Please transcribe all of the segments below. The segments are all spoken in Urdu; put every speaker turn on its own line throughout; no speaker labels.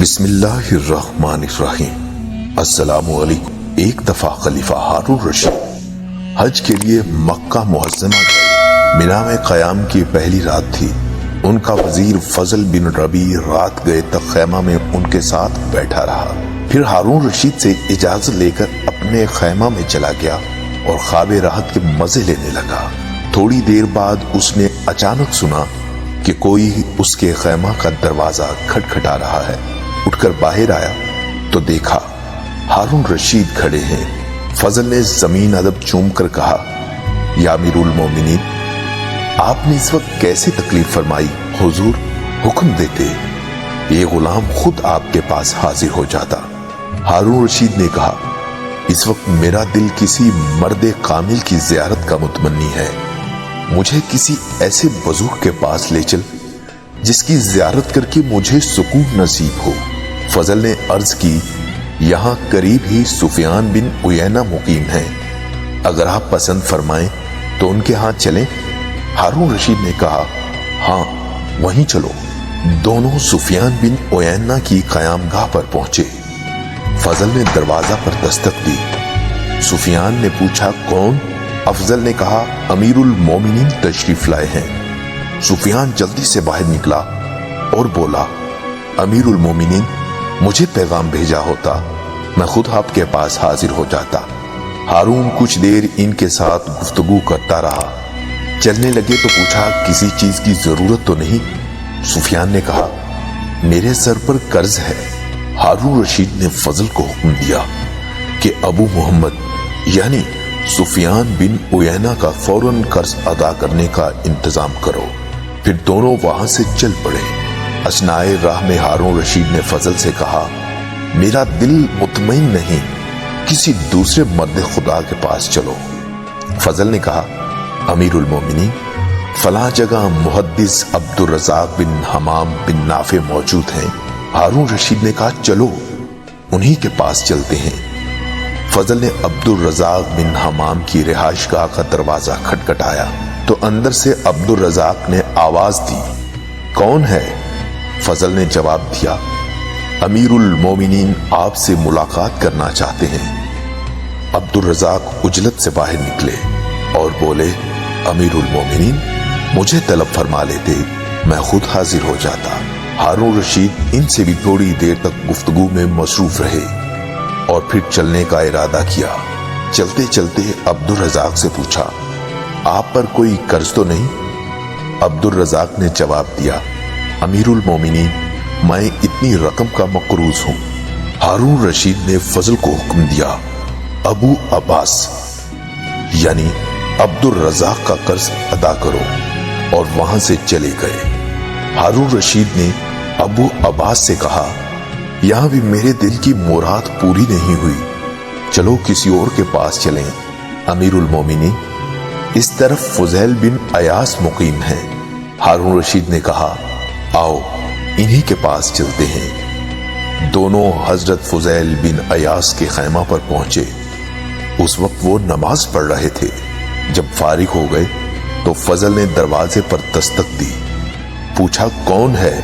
بسم اللہ الرحمن الرحیم۔ السلام علیکم۔ ایک دفعہ خلیفہ ہارون رشید حج کے لیے مکہ معظمہ گئے۔ مینا میں قیام کی پہلی رات تھی۔ ان کا وزیر فضل بن ربیع رات گئے تک خیمہ میں ان کے ساتھ بیٹھا رہا، پھر ہارون رشید سے اجازت لے کر اپنے خیمہ میں چلا گیا اور خواب راحت کے مزے لینے لگا۔ تھوڑی دیر بعد اس نے اچانک سنا کہ کوئی اس کے خیمہ کا دروازہ کھٹکھٹا رہا ہے۔ اٹھ کر باہر آیا تو دیکھا ہارون رشید کھڑے ہیں۔ فضل نے زمین ادب چوم کر کہا، یا امیر المومنین، آپ نے اس وقت کیسے تکلیف فرمائی؟ حضور حکم دیتے، یہ غلام خود آپ کے پاس حاضر ہو جاتا۔ ہارون رشید نے کہا، اس وقت میرا دل کسی مرد کامل کی زیارت کا متمنی ہے، مجھے کسی ایسے بزرگ کے پاس لے چل جس کی زیارت کر کے مجھے سکون نصیب ہو۔ فضل نے عرض کی، یہاں قریب ہی سفیان بن عیینہ مقیم ہیں، اگر آپ پسند فرمائیں تو ان کے ہاں چلیں؟ ہارون رشید نے کہا، ہاں وہیں چلو۔ دونوں سفیان بن عیینہ کی قیام گاہ پر پہنچے۔ فضل نے دروازہ پر دستک دی۔ سفیان نے پوچھا، کون؟ افضل نے کہا، امیر المومنین تشریف لائے ہیں۔ سفیان جلدی سے باہر نکلا اور بولا، امیر المومنین، مجھے پیغام بھیجا ہوتا، میں خود آپ کے پاس حاضر ہو جاتا۔ ہارون کچھ دیر ان کے ساتھ گفتگو کرتا رہا۔ چلنے لگے تو پوچھا، کسی چیز کی ضرورت تو نہیں؟ سفیان نے کہا، میرے سر پر قرض ہے۔ ہارون رشید نے فضل کو حکم دیا کہ ابو محمد یعنی سفیان بن عیینہ کا فوراً قرض ادا کرنے کا انتظام کرو۔ پھر دونوں وہاں سے چل پڑے۔ اثنائے راہ میں ہارون رشید نے فضل سے کہا، میرا دل مطمئن نہیں، کسی دوسرے مرد خدا کے پاس چلو۔ فضل نے کہا، امیر المومنین، فلاں جگہ محدث عبدالرزاق بن حمام بن نافع موجود ہیں۔ ہارون رشید نے کہا، چلو انہی کے پاس چلتے ہیں۔ فضل نے عبدالرزاق بن حمام کی رہائش گاہ کا دروازہ کھٹکھٹایا تو اندر سے عبدالرزاق نے آواز دی، کون ہے؟ فضل نے جواب دیا، امیر المومنین آپ سے ملاقات کرنا چاہتے ہیں۔ عبدالرزاق عجلت سے باہر نکلے اور بولے، امیر المومنین، مجھے طلب فرما لیتے، میں خود حاضر ہو جاتا۔ ہارون رشید ان سے بھی تھوڑی دیر تک گفتگو میں مصروف رہے اور پھر چلنے کا ارادہ کیا۔ چلتے چلتے عبدالرزاق سے پوچھا، آپ پر کوئی قرض تو نہیں؟ عبدالرزاق نے جواب دیا، امیر المومنین، میں اتنی رقم کا مقروض ہوں۔ ہارون رشید نے فضل کو حکم دیا، ابو عباس یعنی عبدالرزاق کا قرض ادا کرو، اور وہاں سے چلے گئے۔ ہارون رشید نے ابو عباس سے کہا، یہاں بھی میرے دل کی مراد پوری نہیں ہوئی، چلو کسی اور کے پاس چلیں۔ امیر المومنین، اس طرف فضیل بن ایاس مقیم ہیں۔ ہارون رشید نے کہا، آؤ انہی کے پاس چلتے ہیں۔ دونوں حضرت فضیل بن ایاس کے خیمہ پر پہنچے۔ اس وقت وہ نماز پڑھ رہے تھے۔ جب فارغ ہو گئے تو فضل نے دروازے پر دستک دی۔ پوچھا، کون ہے؟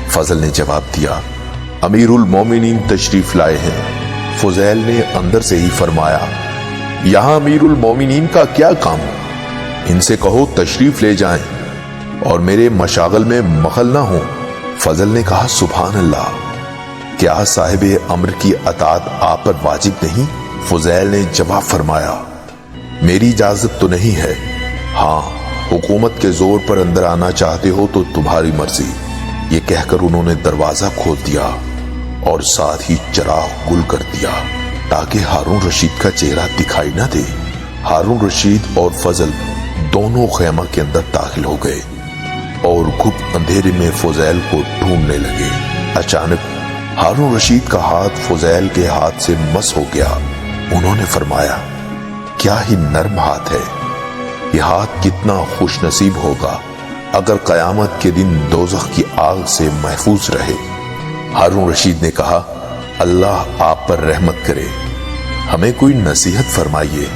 فضل نے جواب دیا، امیر المومنین تشریف لائے ہیں۔ فضیل نے اندر سے ہی فرمایا، یہاں امیر المومنین کا کیا کام؟ ان سے کہو تشریف لے جائیں اور میرے مشاغل میں مخل نہ ہوں۔ فضل نے کہا، سبحان اللہ، کیا صاحب امر کی اطاعت آپ پر واجب نہیں؟ فضیل نے جواب فرمایا، میری اجازت تو نہیں ہے، ہاں حکومت کے زور پر اندر آنا چاہتے ہو تو تمہاری مرضی۔ یہ کہہ کر انہوں نے دروازہ کھول دیا اور ساتھ ہی چراغ گل کر دیا تاکہ ہارون رشید کا چہرہ دکھائی نہ دے۔ ہارون رشید اور فضل دونوں خیمہ کے اندر داخل ہو گئے اور گھٹ اندھیرے میں فضیل کو ڈھونڈنے لگے۔ اچانک ہارون رشید کا ہاتھ فضیل کے ہاتھ سے مس ہو گیا۔ انہوں نے فرمایا، کیا ہی نرم ہاتھ ہے، یہ ہاتھ کتنا خوش نصیب ہوگا اگر قیامت کے دن دوزخ کی آگ سے محفوظ رہے۔ ہارون رشید نے کہا، اللہ آپ پر رحمت کرے، ہمیں کوئی نصیحت فرمائیے۔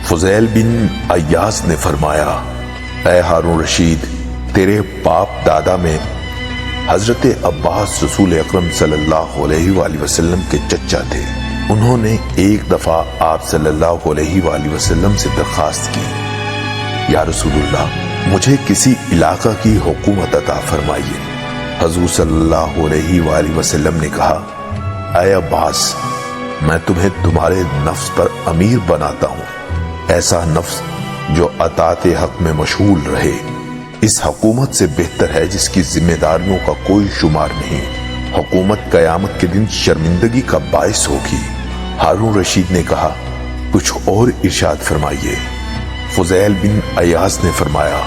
فضیل بن ایاس نے فرمایا، اے ہارون رشید، تیرے باپ دادا میں حضرت عباس رسول اکرم صلی اللہ علیہ وآلہ وسلم کے چچا تھے۔ انہوں نے ایک دفعہ آپ صلی اللہ علیہ وآلہ وسلم سے درخواست کی، یا رسول اللہ، مجھے کسی علاقہ کی حکومت عطا فرمائیے۔ حضور صلی اللہ علیہ وآلہ وسلم نے کہا، اے عباس، میں تمہیں تمہارے نفس پر امیر بناتا ہوں، ایسا نفس جو اطاعت حق میں مشغول رہے۔ اس حکومت سے بہتر ہے جس کی ذمہ داریوں کا کوئی شمار نہیں۔ حکومت قیامت کے دن شرمندگی کا باعث ہوگی۔ ہارون رشید نے کہا، کچھ اور ارشاد فرمائیے۔ فضیل بن عیاض نے فرمایا،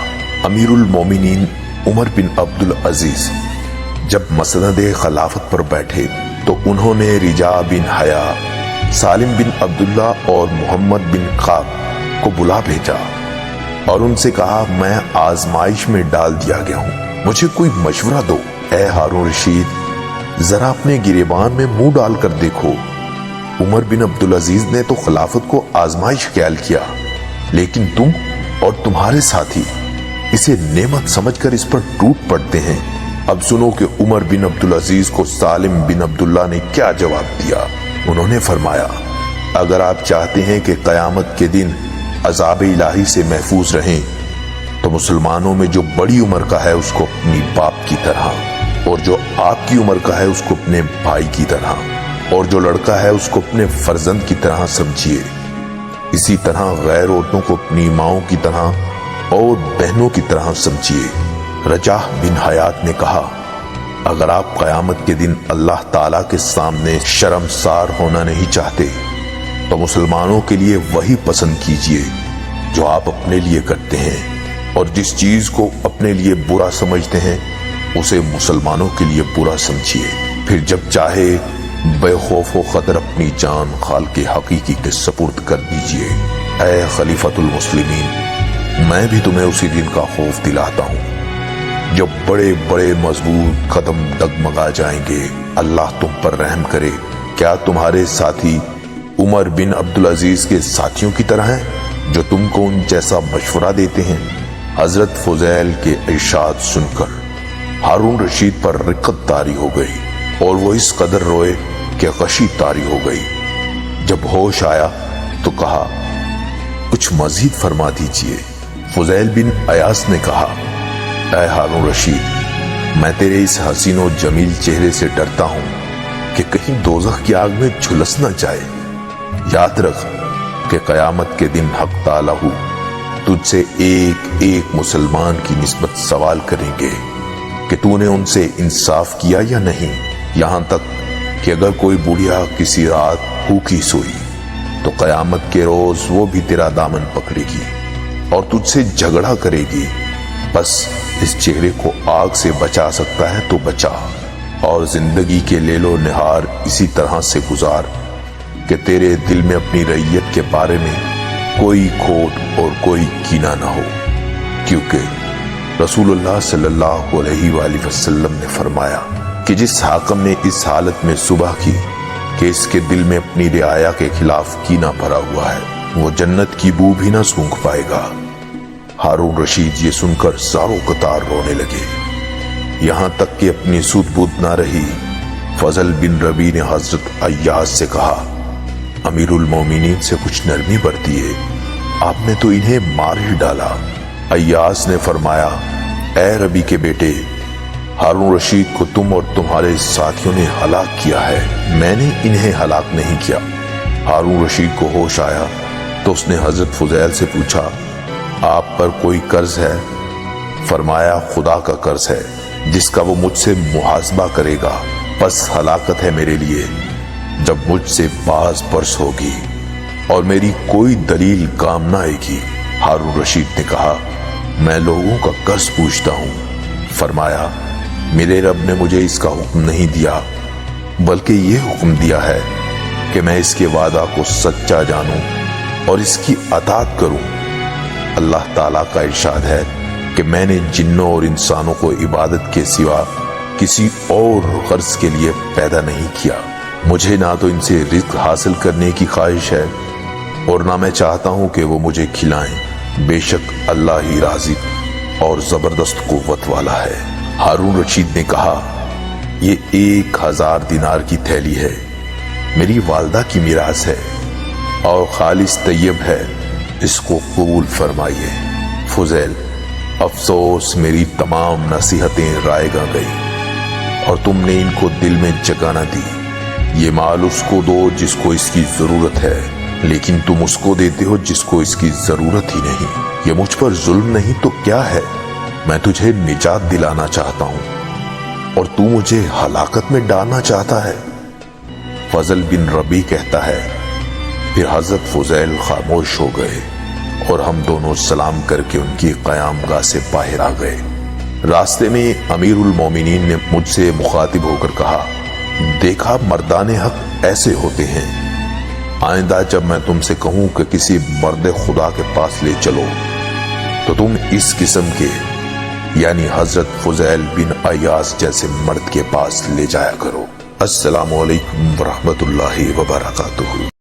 امیر المومنین عمر بن عبدالعزیز جب مسند خلافت پر بیٹھے تو انہوں نے رجا بن حیا، سالم بن عبداللہ اور محمد بن قاب کو بلا بھیجا اور ان سے کہا، میں آزمائش میں ڈال دیا گیا ہوں، مجھے کوئی مشورہ دو۔ اے ہارون رشید، ذرا اپنے گریبان میں منہ ڈال کر دیکھو۔ عمر بن عبدالعزیز نے تو خلافت کو آزمائش خیال کیا، لیکن تم اور تمہارے ساتھی اسے نعمت سمجھ کر اس پر ٹوٹ پڑتے ہیں۔ اب سنو کہ عمر بن عبدالعزیز کو سالم بن عبداللہ نے کیا جواب دیا۔ انہوں نے فرمایا، اگر آپ چاہتے ہیں کہ قیامت کے دن عذاب الہی سے محفوظ رہیں تو مسلمانوں میں جو بڑی عمر کا ہے اس کو اپنی باپ کی طرح، اور جو آپ کی عمر کا ہے اس کو اپنے بھائی کی طرح، اور جو لڑکا ہے اس کو اپنے فرزند کی طرح سمجھیے۔ اسی طرح غیر عورتوں کو اپنی ماؤں کی طرح اور بہنوں کی طرح سمجھیے۔ رجاح بن حیات نے کہا، اگر آپ قیامت کے دن اللہ تعالیٰ کے سامنے شرمسار ہونا نہیں چاہتے تو مسلمانوں کے لیے وہی پسند کیجئے جو آپ اپنے لیے کرتے ہیں، اور جس چیز کو اپنے لیے برا سمجھتے ہیں اسے مسلمانوں کے لیے برا سمجھیے۔ پھر جب چاہے بے خوف و خطر اپنی جان خالق حقیقی کے سپرد کر دیجئے۔ اے خلیفۃ المسلمین، میں بھی تمہیں اسی دن کا خوف دلاتا ہوں جب بڑے بڑے مضبوط قدم ڈگمگا جائیں گے۔ اللہ تم پر رحم کرے۔ کیا تمہارے ساتھی عمر بن عبدالعزیز کے ساتھیوں کی طرح ہیں جو تم کو ان جیسا مشورہ دیتے ہیں؟ حضرت فضیل کے ارشاد سن کر ہارون رشید پر رقت طاری ہو گئی اور وہ اس قدر روئے کہ غشی طاری ہو گئی۔ جب ہوش آیا تو کہا، کچھ مزید فرما دیجئے۔ فضیل بن عیاض نے کہا، اے ہارون رشید، میں تیرے اس حسین و جمیل چہرے سے ڈرتا ہوں کہ کہیں دوزخ کی آگ میں جھلس نہ جائے۔ یاد رکھ کہ قیامت کے دن حق تعالیٰ تجھ سے ایک ایک مسلمان کی نسبت سوال کریں گے کہ تو نے ان سے انصاف کیا یا نہیں، یہاں تک کہ اگر کوئی بڑھیا کسی رات بھوکی سوئی تو قیامت کے روز وہ بھی تیرا دامن پکڑے گی اور تجھ سے جھگڑا کرے گی۔ بس اس چہرے کو آگ سے بچا سکتا ہے تو بچا، اور زندگی کے لیل و نہار اسی طرح سے گزار کہ تیرے دل میں اپنی رعیت کے بارے میں کوئی کھوٹ اور کوئی کینہ نہ ہو، کیونکہ رسول اللہ صلی اللہ علیہ وآلہ وسلم نے فرمایا کہ جس حاکم نے اس حالت میں صبح کی کہ اس کے دل میں اپنی رعایا کے خلاف کینہ بھرا ہوا ہے، وہ جنت کی بو بھی نہ سونگھ پائے گا۔ ہارون رشید یہ سن کر زاروں قطار رونے لگے، یہاں تک کہ اپنی سود بود نہ رہی۔ فضل بن ربی نے حضرت عیاض سے کہا، امیر المومنین سے کچھ نرمی برتیے، آپ نے تو انہیں مار ہی ڈالا۔ عیاض نے فرمایا، اے ربی کے بیٹے، ہارون رشید کو تم اور تمہارے ساتھیوں نے ہلاک کیا ہے، میں نے انہیں ہلاک نہیں کیا۔ ہارون رشید کو ہوش آیا تو اس نے حضرت فضیل سے پوچھا، آپ پر کوئی قرض ہے؟ فرمایا، خدا کا قرض ہے جس کا وہ مجھ سے محاسبہ کرے گا، بس ہلاکت ہے میرے لیے جب مجھ سے باز پرس ہوگی اور میری کوئی دلیل کام نہ آئے گی۔ ہارون رشید نے کہا، میں لوگوں کا قرض پوچھتا ہوں۔ فرمایا، میرے رب نے مجھے اس کا حکم نہیں دیا، بلکہ یہ حکم دیا ہے کہ میں اس کے وعدہ کو سچا جانوں اور اس کی اطاعت کروں۔ اللہ تعالیٰ کا ارشاد ہے کہ میں نے جنوں اور انسانوں کو عبادت کے سوا کسی اور غرض کے لیے پیدا نہیں کیا۔ مجھے نہ تو ان سے رزق حاصل کرنے کی خواہش ہے اور نہ میں چاہتا ہوں کہ وہ مجھے کھلائیں، بے شک اللہ ہی رازق اور زبردست قوت والا ہے۔ ہارون رشید نے کہا، یہ 1000 دینار کی تھیلی ہے، میری والدہ کی میراث ہے اور خالص طیب ہے، اس کو قبول فرمائیے۔ فضیل، افسوس میری تمام نصیحتیں رائے گاں گئی اور تم نے ان کو دل میں جگہ نہ دی۔ یہ مال اس کو دو جس کو اس کی ضرورت ہے، لیکن تم اس کو دیتے ہو جس کو اس کی ضرورت ہی نہیں۔ یہ مجھ پر ظلم نہیں تو کیا ہے؟ میں تجھے نجات دلانا چاہتا ہوں اور تو مجھے ہلاکت میں ڈالنا چاہتا ہے۔ فضل بن ربیع کہتا ہے، پھر حضرت فضیل خاموش ہو گئے اور ہم دونوں سلام کر کے ان کی قیام گاہ سے باہر آ گئے۔ راستے میں امیر المومنین نے مجھ سے مخاطب ہو کر کہا، دیکھا مردان حق ایسے ہوتے ہیں، آئندہ جب میں تم سے کہوں کہ کسی مرد خدا کے پاس لے چلو تو تم اس قسم کے یعنی حضرت فضیل بن عیاض جیسے مرد کے پاس لے جایا کرو۔ السلام علیکم ورحمۃ اللہ وبرکاتہ۔